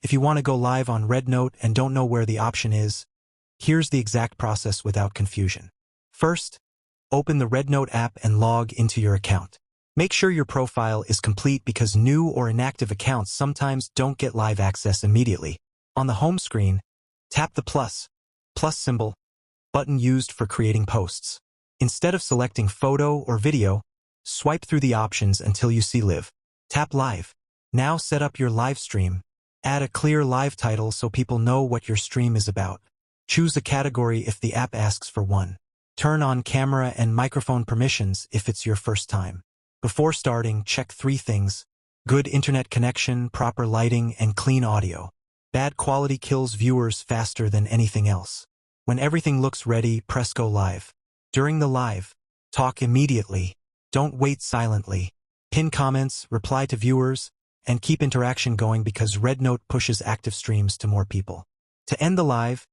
If you want to go live on RedNote and don't know where the option is, here's the exact process without confusion. First, open the RedNote app and log into your account. Make sure your profile is complete because new or inactive accounts sometimes don't get live access immediately. On the home screen, tap the plus symbol button used for creating posts. Instead of selecting photo or video, swipe through the options until you see live. Tap live. Now set up your live stream. Add a clear live title so people know what your stream is about. Choose a category if the app asks for one. Turn on camera and microphone permissions if it's your first time. Before starting, check 3 things: good internet connection, proper lighting, and clean audio. Bad quality kills viewers faster than anything else. When everything looks ready, press go live. During the live, talk immediately. Don't wait silently. Pin comments, reply to viewers, and keep interaction going because RedNote pushes active streams to more people. To end the live,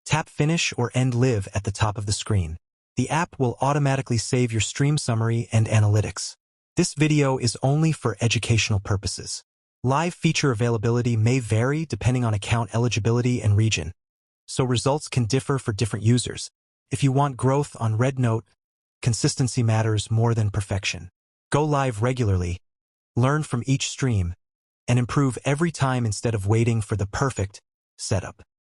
tap Finish or End Live at the top of the screen. The app will automatically save your stream summary and analytics. This video is only for educational purposes. Live feature availability may vary depending on account eligibility and region, so results can differ for different users. If you want growth on RedNote, consistency matters more than perfection. Go live regularly, learn from each stream, and improve every time instead of waiting for the perfect setup.